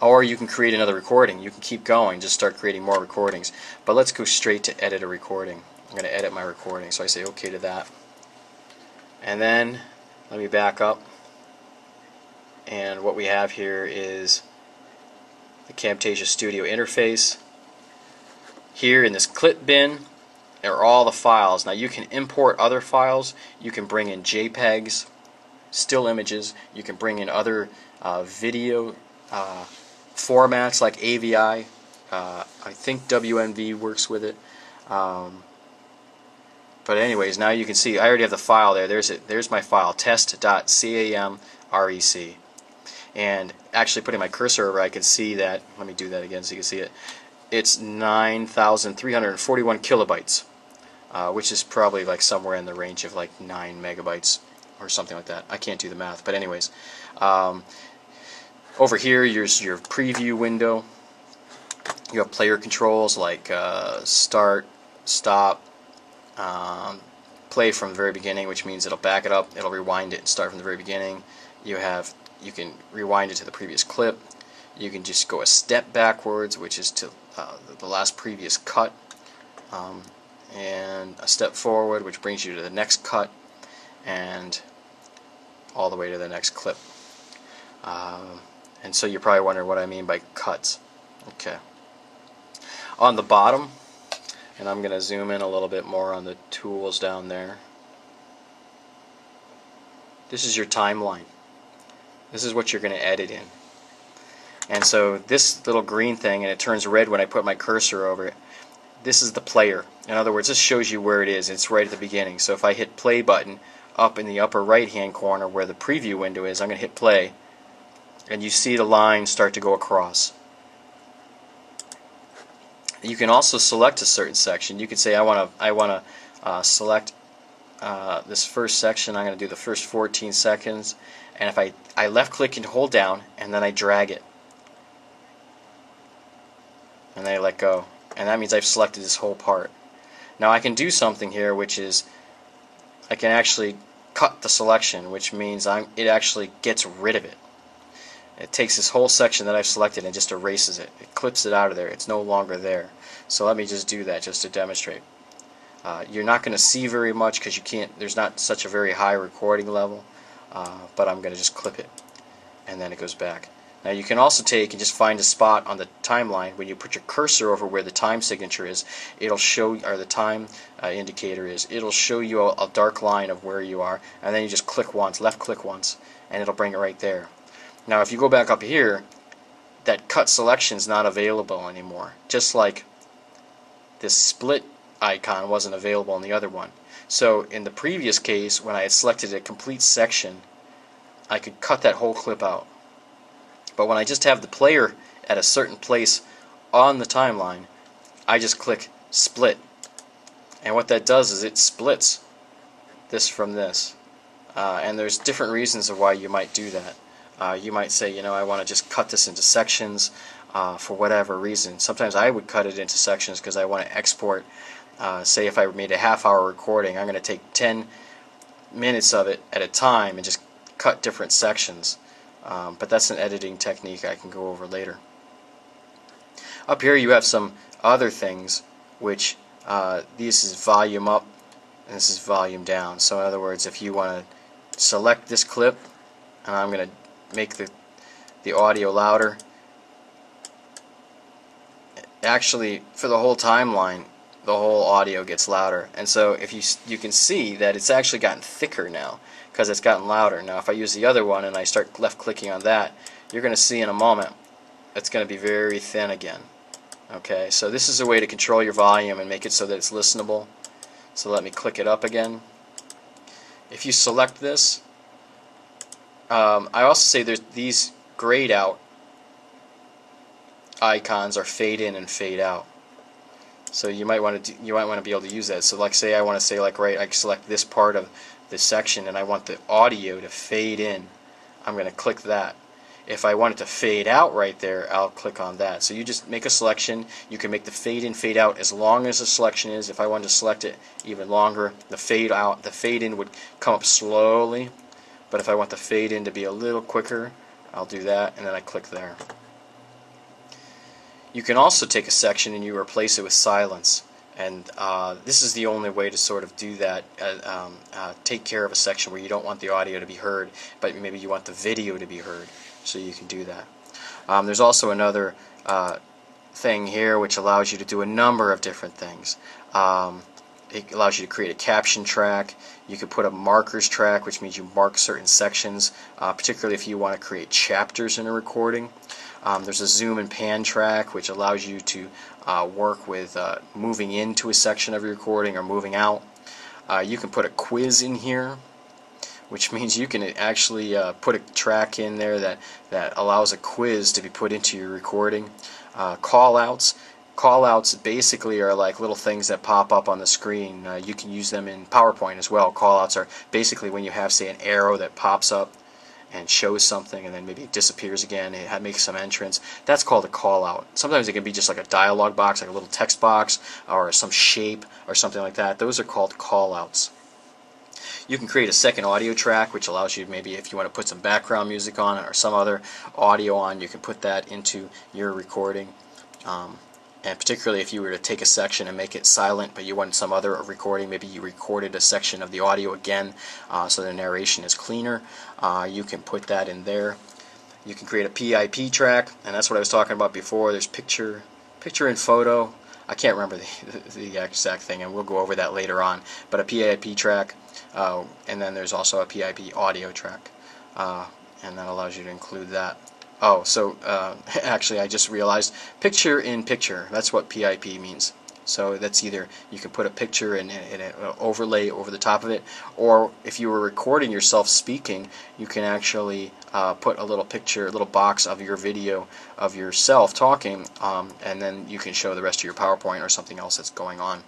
Or you can create another recording. You can keep going, just start creating more recordings. But let's go straight to edit a recording. I'm going to edit my recording, so I say OK to that. And then let me back up. And what we have here is the Camtasia Studio interface. Here in this clip bin are all the files. Now you can import other files. You can bring in JPEGs, still images. You can bring in other video formats like AVI. I think WMV works with it. But anyways, now you can see I already have the file there. There's my file, test.camrec. And actually putting my cursor over, I can see that. Let me do that again so you can see it. It's 9,341 kilobytes, which is probably like somewhere in the range of like 9 megabytes or something like that. I can't do the math, but anyways. Over here, here's your preview window. You have player controls like start, stop, play from the very beginning, which means it'll back it up, it'll rewind it and start from the very beginning. You can rewind it to the previous clip. You can just go a step backwards, which is to the last previous cut, and a step forward, which brings you to the next cut, and all the way to the next clip. And so you're probably wondering what I mean by cuts. Okay. On the bottom, and I'm going to zoom in a little bit more on the tools down there. This is your timeline. This is what you're going to edit in. And so this little green thing, and it turns red when I put my cursor over it, this is the player. In other words, this shows you where it is. It's right at the beginning. So if I hit play button up in the upper right hand corner where the preview window is, I'm going to hit play, and you see the line start to go across. You can also select a certain section. You can say I want to select this first section. I'm going to do the first 14 seconds, and if I left click and hold down, and then I drag it, and then I let go, and that means I've selected this whole part. Now I can do something here, which is I can actually cut the selection, which means it actually gets rid of it. It takes this whole section that I've selected and just erases it. It clips it out of there. It's no longer there. So let me just do that just to demonstrate. You're not going to see very much because you can't. There's not such a very high recording level, but I'm going to just clip it, and then it goes back. Now you can also take and just find a spot on the timeline. When you put your cursor over where the time signature is, it'll show, or the time indicator is, it'll show you a dark line of where you are, and then you just click once, left click once, and it'll bring it right there. Now if you go back up here, that cut selection is not available anymore, just like this split icon wasn't available in the other one. So in the previous case, when I had selected a complete section, I could cut that whole clip out. But when I just have the player at a certain place on the timeline, I just click split. And what that does is it splits this from this. And there's different reasons of why you might do that. You might say, you know, I want to just cut this into sections for whatever reason. Sometimes I would cut it into sections because I want to export. Say if I made a half-hour recording, I'm going to take 10 minutes of it at a time and just cut different sections. But that's an editing technique I can go over later. Up here you have some other things, which this is volume up and this is volume down. So in other words, if you want to select this clip, and I'm going to make the audio louder, actually for the whole timeline the whole audio gets louder. And so if you can see that it's actually gotten thicker now because it's gotten louder. Now if I use the other one and I start left clicking on that, you're going to see in a moment it's going to be very thin again. Okay, so this is a way to control your volume and make it so that it's listenable. So let me click it up again. If you select this, I also say there's these grayed out icons are fade in and fade out. So you might want to be able to use that. So like say I want to say like right, I select this part of this section and I want the audio to fade in. I'm going to click that. If I want it to fade out right there, I'll click on that. So you just make a selection. You can make the fade in, fade out as long as the selection is. If I wanted to select it even longer, the fade in would come up slowly. But if I want the fade in to be a little quicker, I'll do that, and then I click there. You can also take a section and you replace it with silence. And this is the only way to sort of do that, take care of a section where you don't want the audio to be heard, but maybe you want the video to be heard, so you can do that. There's also another thing here which allows you to do a number of different things. It allows you to create a caption track. You could put a markers track, which means you mark certain sections, particularly if you want to create chapters in a recording. There's a zoom and pan track, which allows you to work with moving into a section of your recording or moving out. You can put a quiz in here, which means you can actually put a track in there that allows a quiz to be put into your recording. Callouts. Callouts basically are like little things that pop up on the screen. You can use them in PowerPoint as well. Callouts are basically when you have, say, an arrow that pops up and shows something and then maybe it disappears again, it makes some entrance. That's called a call out. Sometimes it can be just like a dialog box, like a little text box, or some shape or something like that. Those are called call outs. You can create a second audio track, which allows you, maybe if you want to put some background music on or some other audio on, you can put that into your recording. And particularly if you were to take a section and make it silent, but you want some other recording, maybe you recorded a section of the audio again, so the narration is cleaner, you can put that in there. You can create a PIP track, and that's what I was talking about before. There's picture and photo. I can't remember the exact thing, and we'll go over that later on. But a PIP track, and then there's also a PIP audio track, and that allows you to include that. Oh, so actually I just realized picture in picture, that's what PIP means. So that's either you can put a picture and an overlay over the top of it, or if you were recording yourself speaking, you can actually put a little picture, a little box of your video of yourself talking, and then you can show the rest of your PowerPoint or something else that's going on.